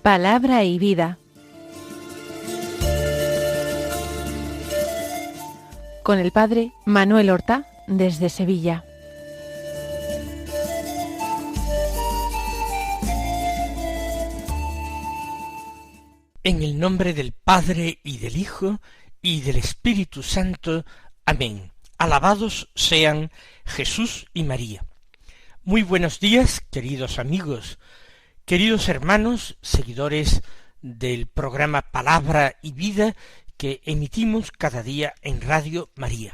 Palabra y vida. Con el padre Manuel Horta, desde Sevilla. En el nombre del Padre, y del Hijo, y del Espíritu Santo. Amén. Alabados sean Jesús y María. Muy buenos días, queridos amigos, queridos hermanos, seguidores del programa Palabra y Vida que emitimos cada día en Radio María.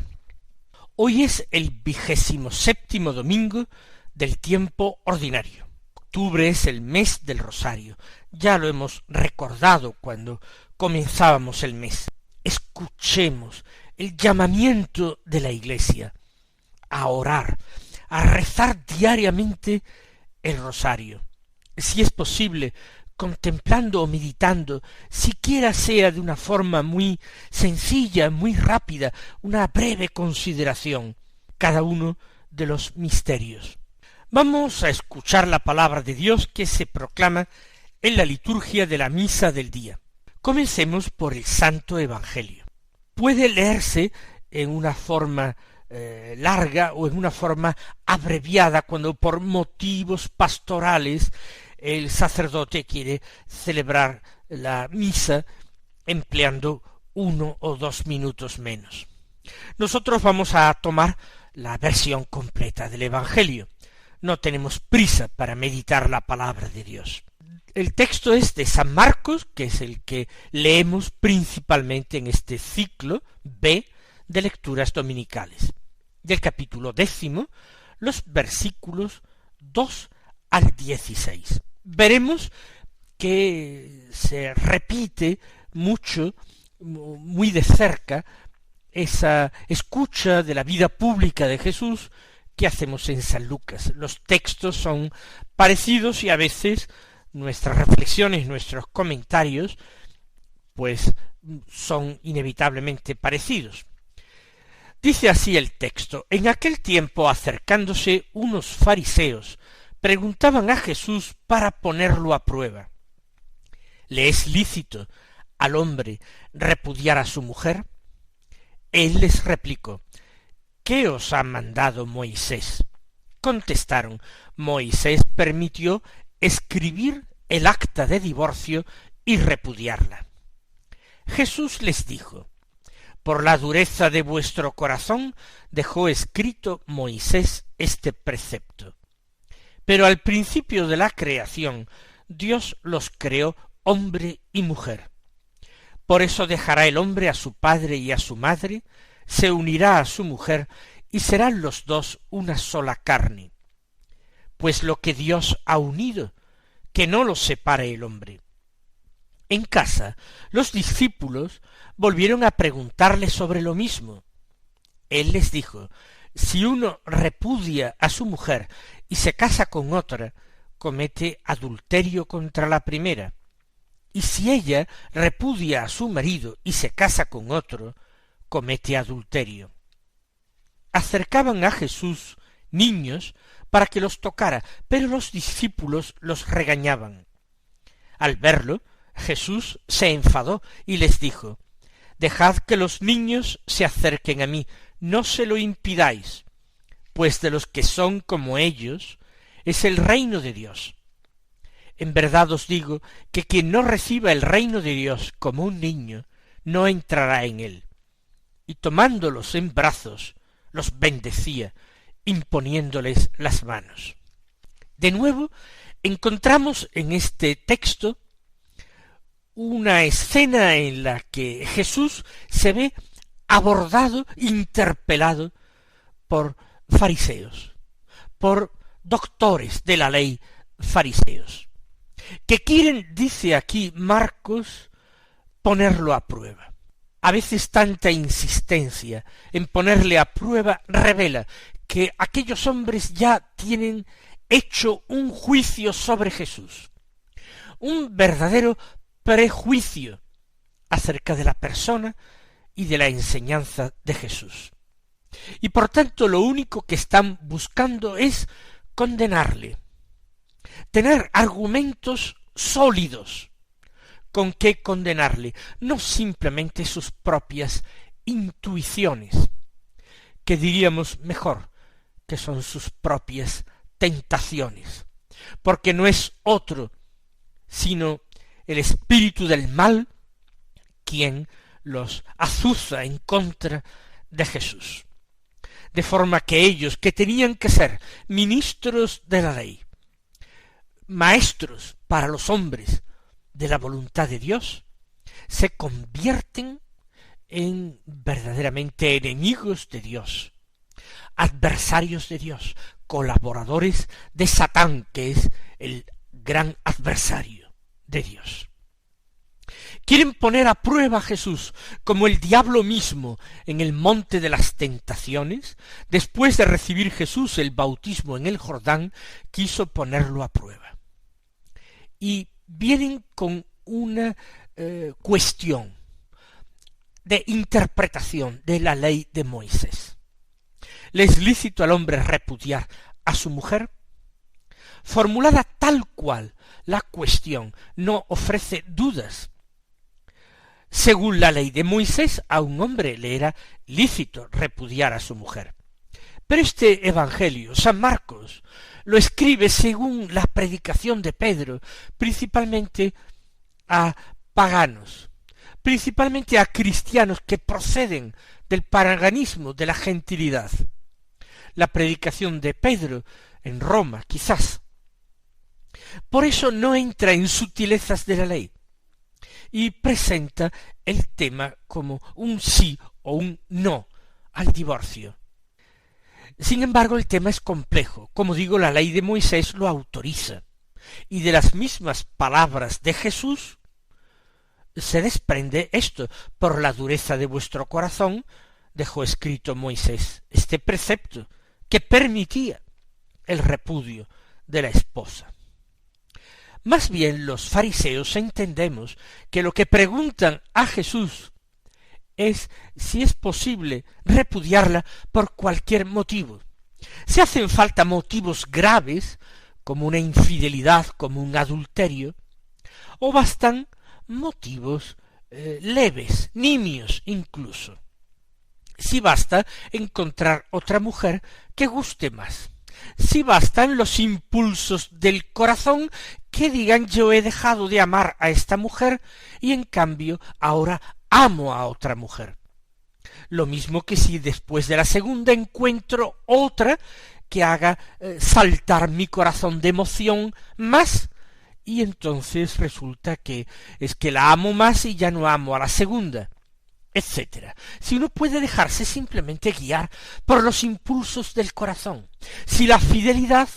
Hoy es el 27º domingo del tiempo ordinario. Octubre es el mes del Rosario. Ya lo hemos recordado cuando comenzábamos el mes. Escuchemos el llamamiento de la Iglesia a orar, a rezar diariamente el Rosario. Si es posible, contemplando o meditando, siquiera sea de una forma muy sencilla, muy rápida, una breve consideración, cada uno de los misterios. Vamos a escuchar la palabra de Dios que se proclama en la liturgia de la misa del día. Comencemos por el Santo Evangelio. Puede leerse en una forma larga o en una forma abreviada cuando por motivos pastorales el sacerdote quiere celebrar la misa empleando 1 o 2 minutos menos. Nosotros vamos a tomar la versión completa del Evangelio. No tenemos prisa para meditar la palabra de Dios. El texto es de San Marcos, que es el que leemos principalmente en este ciclo B de lecturas dominicales. Del capítulo 10, los versículos 2 al 16. Veremos que se repite mucho, muy de cerca, esa escucha de la vida pública de Jesús que hacemos en San Lucas. Los textos son parecidos y a veces nuestras reflexiones, nuestros comentarios, pues son inevitablemente parecidos. Dice así el texto: en aquel tiempo, acercándose unos fariseos, preguntaban a Jesús para ponerlo a prueba: ¿le es lícito al hombre repudiar a su mujer? Él les replicó: ¿qué os ha mandado Moisés? Contestaron: Moisés permitió escribir el acta de divorcio y repudiarla. Jesús les dijo: por la dureza de vuestro corazón dejó escrito Moisés este precepto. Pero al principio de la creación Dios los creó hombre y mujer. Por eso dejará el hombre a su padre y a su madre, se unirá a su mujer y serán los dos una sola carne. Pues lo que Dios ha unido, que no lo separe el hombre. En casa, los discípulos volvieron a preguntarle sobre lo mismo. Él les dijo: si uno repudia a su mujer y se casa con otra, comete adulterio contra la primera. Y si ella repudia a su marido y se casa con otro, comete adulterio. Acercaban a Jesús niños para que los tocara, pero los discípulos los regañaban. Al verlo, Jesús se enfadó y les dijo: dejad que los niños se acerquen a mí, no se lo impidáis, pues de los que son como ellos es el reino de Dios. En verdad os digo que quien no reciba el reino de Dios como un niño, no entrará en él. Y tomándolos en brazos, los bendecía, imponiéndoles las manos. De nuevo, encontramos en este texto una escena en la que Jesús se ve abordado, interpelado por fariseos, por doctores de la ley fariseos, que quieren, dice aquí Marcos, ponerlo a prueba. A veces tanta insistencia en ponerle a prueba revela que aquellos hombres ya tienen hecho un juicio sobre Jesús, un verdadero prejuicio acerca de la persona y de la enseñanza de Jesús. Y por tanto lo único que están buscando es condenarle, tener argumentos sólidos con qué condenarle, no simplemente sus propias intuiciones, que diríamos mejor que son sus propias tentaciones, porque no es otro sino el espíritu del mal quien los azuza en contra de Jesús. De forma que ellos, que tenían que ser ministros de la ley, maestros para los hombres de la voluntad de Dios, se convierten en verdaderamente enemigos de Dios, adversarios de Dios, colaboradores de Satán, que es el gran adversario de Dios. Quieren poner a prueba a Jesús, como el diablo mismo en el monte de las tentaciones, después de recibir Jesús el bautismo en el Jordán, quiso ponerlo a prueba. Y vienen con una cuestión de interpretación de la ley de Moisés. ¿Le es lícito al hombre repudiar a su mujer? Formulada tal cual, la cuestión no ofrece dudas. Según la ley de Moisés, a un hombre le era lícito repudiar a su mujer. Pero este evangelio, San Marcos, lo escribe según la predicación de Pedro, principalmente a paganos, principalmente a cristianos que proceden del paganismo, de la gentilidad. La predicación de Pedro en Roma, quizás. Por eso no entra en sutilezas de la ley y presenta el tema como un sí o un no al divorcio. Sin embargo, el tema es complejo. Como digo, la ley de Moisés lo autoriza, y de las mismas palabras de Jesús se desprende esto: por la dureza de vuestro corazón dejó escrito Moisés este precepto que permitía el repudio de la esposa. Más bien los fariseos entendemos que lo que preguntan a Jesús es si es posible repudiarla por cualquier motivo. Si hacen falta motivos graves, como una infidelidad, como un adulterio, o bastan motivos leves, nimios incluso. Si basta encontrar otra mujer que guste más. Si bastan los impulsos del corazón que digan yo he dejado de amar a esta mujer y en cambio ahora amo a otra mujer. Lo mismo que si después de la segunda encuentro otra que haga saltar mi corazón de emoción más, y entonces resulta que es que la amo más y ya no amo a la segunda, etcétera. Si uno puede dejarse simplemente guiar por los impulsos del corazón, si la fidelidad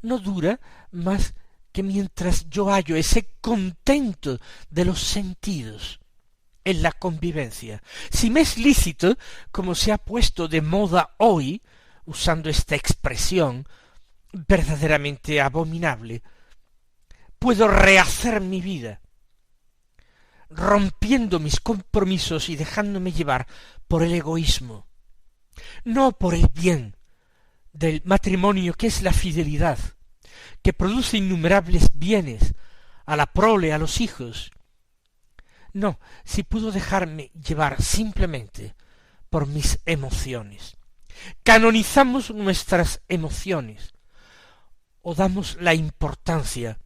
no dura más que mientras yo hallo ese contento de los sentidos en la convivencia, si me es lícito, como se ha puesto de moda hoy, usando esta expresión verdaderamente abominable, puedo rehacer mi vida, rompiendo mis compromisos y dejándome llevar por el egoísmo, no por el bien del matrimonio, que es la fidelidad, que produce innumerables bienes a la prole, a los hijos. No, si puedo dejarme llevar simplemente por mis emociones. Canonizamos nuestras emociones o damos la importancia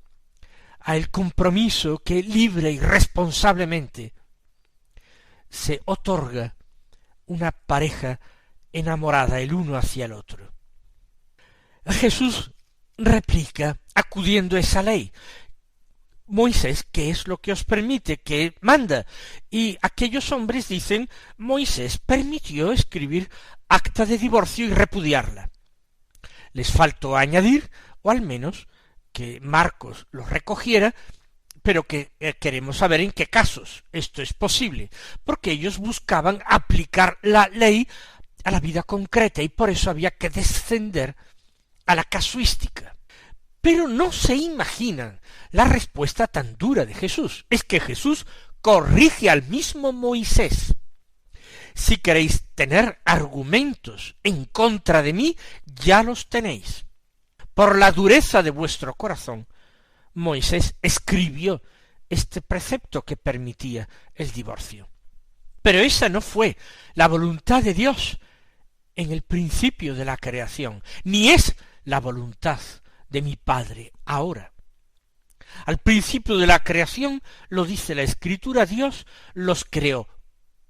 al compromiso que libre y responsablemente se otorga una pareja enamorada el uno hacia el otro. Jesús replica acudiendo a esa ley. Moisés, ¿qué es lo que os permite? ¿Qué manda? Y aquellos hombres dicen, Moisés permitió escribir acta de divorcio y repudiarla. Les faltó añadir, o al menos que Marcos lo recogiera, pero que queremos saber en qué casos esto es posible, porque ellos buscaban aplicar la ley a la vida concreta y por eso había que descender a la casuística. Pero no se imaginan la respuesta tan dura de Jesús. Es que Jesús corrige al mismo Moisés. Si queréis tener argumentos en contra de mí, ya los tenéis. Por la dureza de vuestro corazón, Moisés escribió este precepto que permitía el divorcio. Pero esa no fue la voluntad de Dios en el principio de la creación, ni es la voluntad de mi Padre ahora. Al principio de la creación, lo dice la Escritura, Dios los creó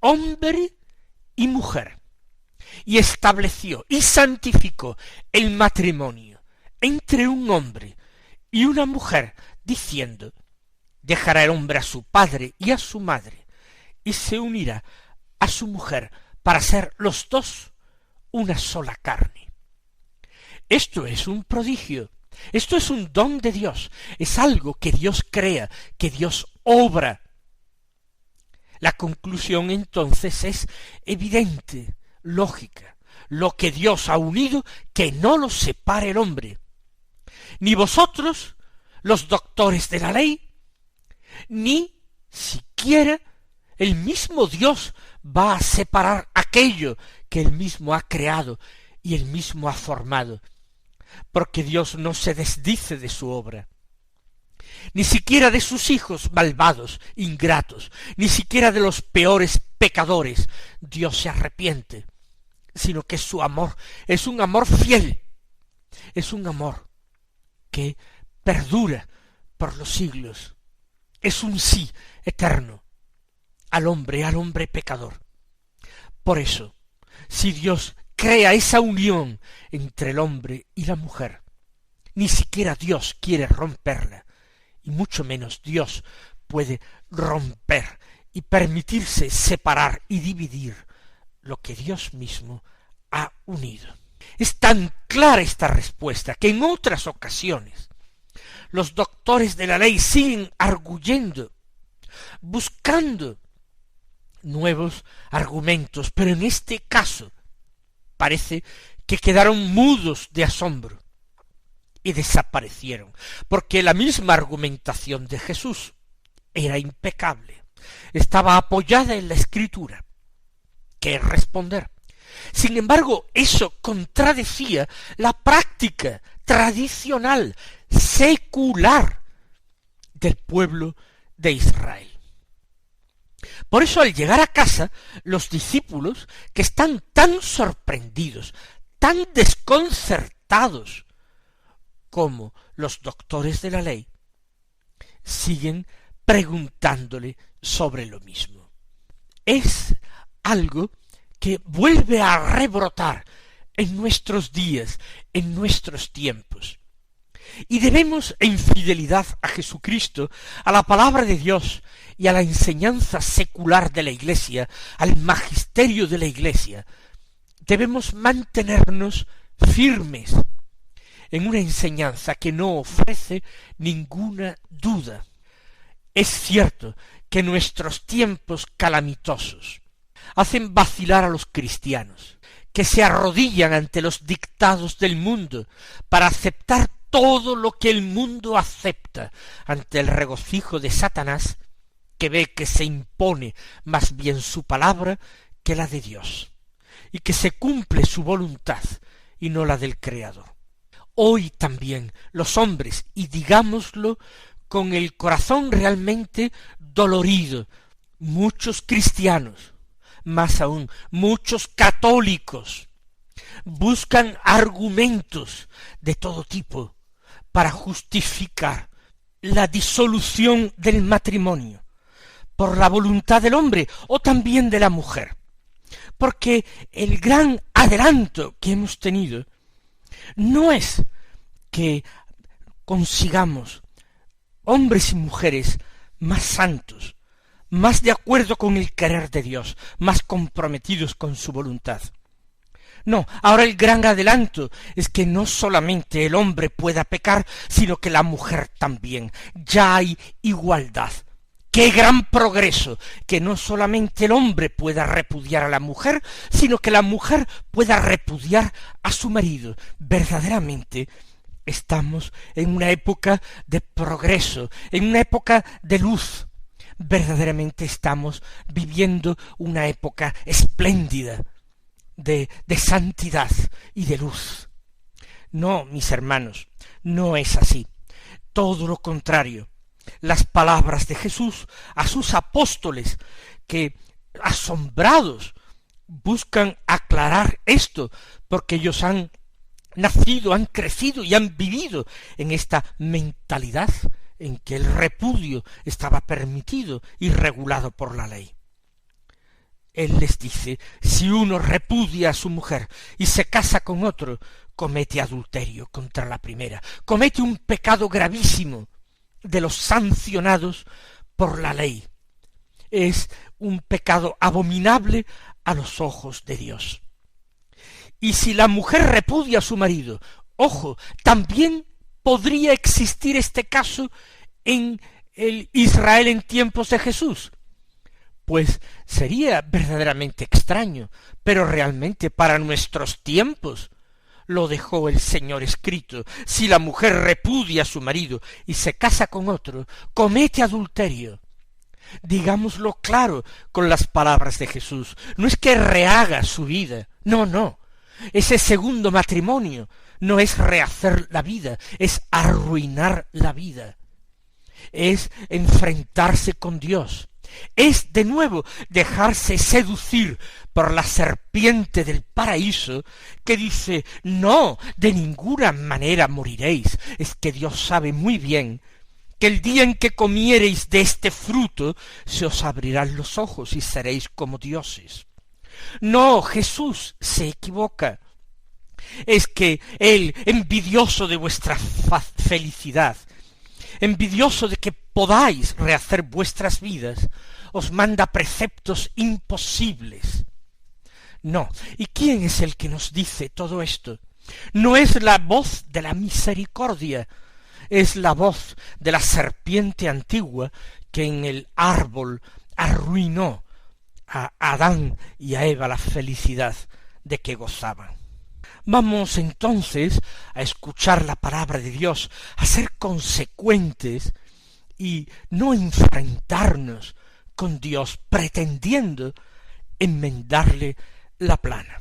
hombre y mujer, y estableció y santificó el matrimonio entre un hombre y una mujer, diciendo: dejará el hombre a su padre y a su madre, y se unirá a su mujer, para ser los dos una sola carne. Esto es un prodigio, esto es un don de Dios, es algo que Dios crea, que Dios obra. La conclusión entonces es evidente, lógica. Lo que Dios ha unido, que no lo separe el hombre. Ni vosotros, los doctores de la ley, ni siquiera el mismo Dios va a separar aquello que él mismo ha creado y él mismo ha formado, porque Dios no se desdice de su obra, ni siquiera de sus hijos malvados, ingratos, ni siquiera de los peores pecadores Dios se arrepiente, sino que su amor es un amor fiel, es un amor que perdura por los siglos, es un sí eterno al hombre pecador. Por eso, si Dios crea esa unión entre el hombre y la mujer, ni siquiera Dios quiere romperla, y mucho menos Dios puede romper y permitirse separar y dividir lo que Dios mismo ha unido. Es tan clara esta respuesta que en otras ocasiones los doctores de la ley siguen arguyendo, buscando nuevos argumentos, pero en este caso parece que quedaron mudos de asombro y desaparecieron, porque la misma argumentación de Jesús era impecable, estaba apoyada en la Escritura, que es responder. Sin embargo, eso contradecía la práctica tradicional, secular, del pueblo de Israel. Por eso, al llegar a casa, los discípulos, que están tan sorprendidos, tan desconcertados como los doctores de la ley, siguen preguntándole sobre lo mismo. Es algo que vuelve a rebrotar en nuestros días, en nuestros tiempos. Y debemos, en fidelidad a Jesucristo, a la palabra de Dios y a la enseñanza secular de la Iglesia, al magisterio de la Iglesia, debemos mantenernos firmes en una enseñanza que no ofrece ninguna duda. Es cierto que nuestros tiempos calamitosos hacen vacilar a los cristianos, que se arrodillan ante los dictados del mundo para aceptar todo lo que el mundo acepta ante el regocijo de Satanás, que ve que se impone más bien su palabra que la de Dios, y que se cumple su voluntad y no la del Creador. Hoy también los hombres, y digámoslo con el corazón realmente dolorido, muchos cristianos, más aún muchos católicos, buscan argumentos de todo tipo para justificar la disolución del matrimonio por la voluntad del hombre o también de la mujer, porque el gran adelanto que hemos tenido no es que consigamos hombres y mujeres más santos, más de acuerdo con el querer de Dios, más comprometidos con su voluntad. No, ahora el gran adelanto es que no solamente el hombre pueda pecar, sino que la mujer también. Ya hay igualdad. ¡Qué gran progreso! Que no solamente el hombre pueda repudiar a la mujer, sino que la mujer pueda repudiar a su marido. Verdaderamente estamos en una época de progreso, en una época de luz. Verdaderamente estamos viviendo una época espléndida de santidad y de luz. No, mis hermanos, no es así. Todo lo contrario. las palabras de Jesús a sus apóstoles, que asombrados buscan aclarar esto, porque ellos han nacido, han crecido y han vivido en esta mentalidad en que el repudio estaba permitido y regulado por la ley. Él les dice, si uno repudia a su mujer y se casa con otro, comete adulterio contra la primera, comete un pecado gravísimo de los sancionados por la ley. Es un pecado abominable a los ojos de Dios. Y si la mujer repudia a su marido, ojo, también podría existir este caso en el Israel en tiempos de Jesús. Pues sería verdaderamente extraño, pero realmente para nuestros tiempos lo dejó el Señor escrito. Si la mujer repudia a su marido y se casa con otro, comete adulterio. Digámoslo claro con las palabras de Jesús. No es que rehaga su vida, no. Ese segundo matrimonio no es rehacer la vida, es arruinar la vida. Es enfrentarse con Dios. Es de nuevo dejarse seducir por la serpiente del paraíso que dice, no, de ninguna manera moriréis. Es que Dios sabe muy bien que el día en que comiereis de este fruto se os abrirán los ojos y seréis como dioses. No, Jesús se equivoca. Es que Él, envidioso de vuestra felicidad, envidioso de que podáis rehacer vuestras vidas, os manda preceptos imposibles. No. ¿Y quién es el que nos dice todo esto? No es la voz de la misericordia, es la voz de la serpiente antigua que en el árbol arruinó a Adán y a Eva la felicidad de que gozaban. Vamos entonces a escuchar la palabra de Dios, a ser consecuentes y no enfrentarnos con Dios pretendiendo enmendarle la plana.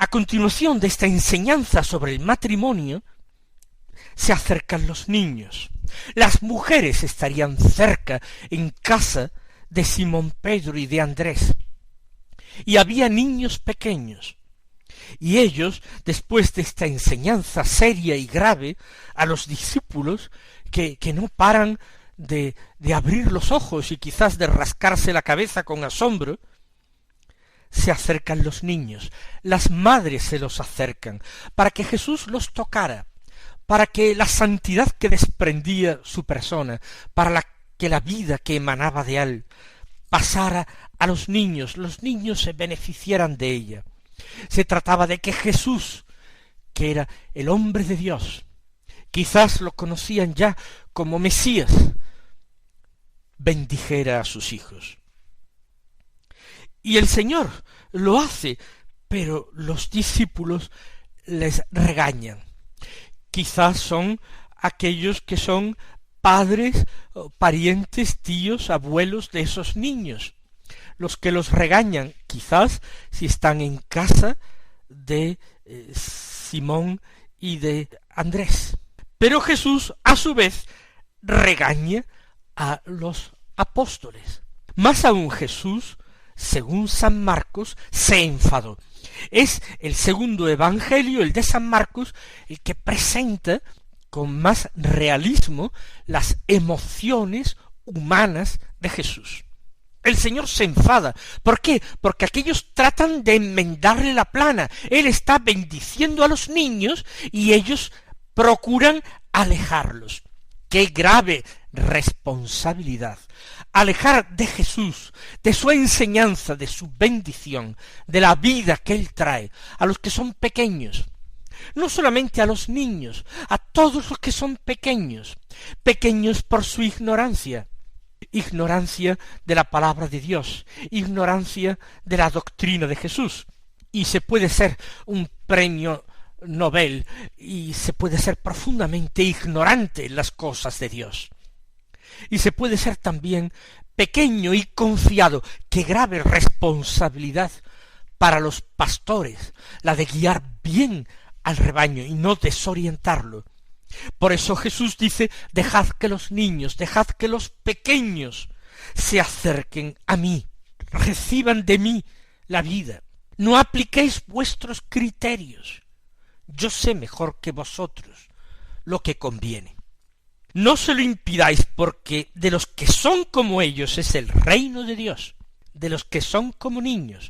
A continuación de esta enseñanza sobre el matrimonio, se acercan los niños. Las mujeres estarían cerca, en casa de Simón Pedro y de Andrés. Y había niños pequeños. Y ellos, después de esta enseñanza seria y grave a los discípulos, que no paran de abrir los ojos y quizás de rascarse la cabeza con asombro, se acercan los niños, las madres se los acercan, para que Jesús los tocara, para que la santidad que desprendía su persona, para que la vida que emanaba de él, pasara a los niños se beneficiaran de ella. Se trataba de que Jesús, que era el hombre de Dios, quizás lo conocían ya como Mesías, bendijera a sus hijos. Y el Señor lo hace, pero los discípulos les regañan. Quizás son aquellos que son padres, parientes, tíos, abuelos de esos niños, los que los regañan, quizás si están en casa de Simón y de Andrés. Pero Jesús, a su vez, regaña a los apóstoles. Más aún Jesús, según San Marcos, se enfadó. Es el segundo evangelio, el de San Marcos, el que presenta con más realismo las emociones humanas de Jesús. El Señor se enfada. ¿Por qué? Porque aquellos tratan de enmendarle la plana. Él está bendiciendo a los niños y ellos procuran alejarlos. ¡Qué grave responsabilidad! Alejar de Jesús, de su enseñanza, de su bendición, de la vida que Él trae a los que son pequeños. No solamente a los niños, a todos los que son pequeños, pequeños por su ignorancia de la palabra de Dios, ignorancia de la doctrina de Jesús. Y se puede ser un premio Nobel y se puede ser profundamente ignorante en las cosas de Dios. Y se puede ser también pequeño y confiado. ¡Qué grave responsabilidad para los pastores la de guiar bien al rebaño y no desorientarlo! Por eso Jesús dice: dejad que los niños, dejad que los pequeños se acerquen a mí, reciban de mí la vida. No apliquéis vuestros criterios. Yo sé mejor que vosotros lo que conviene. No se lo impidáis, porque de los que son como ellos es el reino de Dios, de los que son como niños,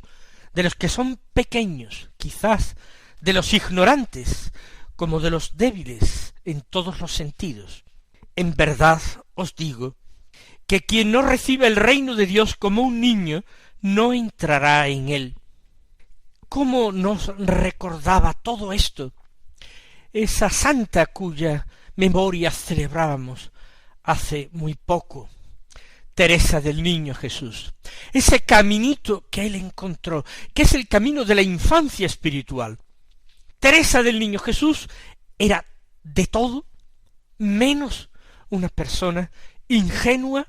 de los que son pequeños, quizás de los ignorantes, como de los débiles en todos los sentidos. En verdad os digo que quien no recibe el reino de Dios como un niño, no entrará en él. ¿Cómo nos recordaba todo esto esa santa cuya memoria celebrábamos hace muy poco, Teresa del Niño Jesús? Ese caminito que él encontró, que es el camino de la infancia espiritual. Teresa del Niño Jesús era de todo menos una persona ingenua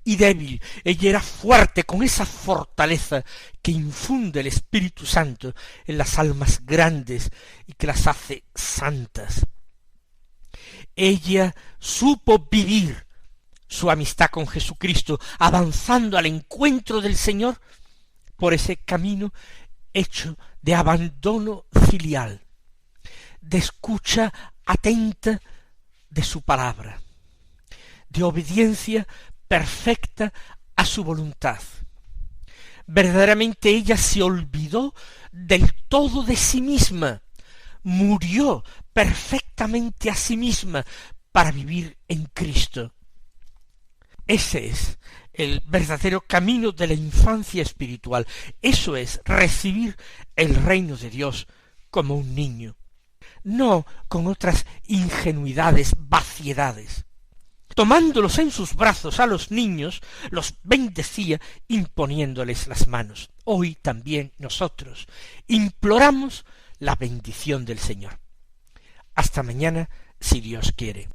y débil. Ella era fuerte, con esa fortaleza que infunde el Espíritu Santo en las almas grandes y que las hace santas. Ella supo vivir su amistad con Jesucristo, avanzando al encuentro del Señor por ese camino hecho de abandono filial, de escucha atenta de su palabra, de obediencia perfecta a su voluntad. Verdaderamente ella se olvidó del todo de sí misma, murió perfectamente a sí misma para vivir en Cristo. Ese es el verdadero camino de la infancia espiritual. Eso es recibir el reino de Dios como un niño, no con otras ingenuidades, vaciedades. Tomándolos en sus brazos a los niños, los bendecía imponiéndoles las manos. Hoy también nosotros imploramos la bendición del Señor. Hasta mañana, si Dios quiere.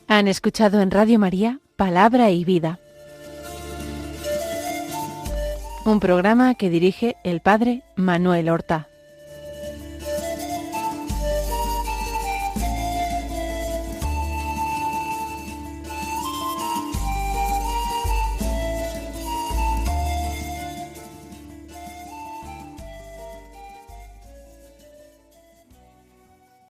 Han escuchado en Radio María Palabra y Vida, un programa que dirige el Padre Manuel Horta.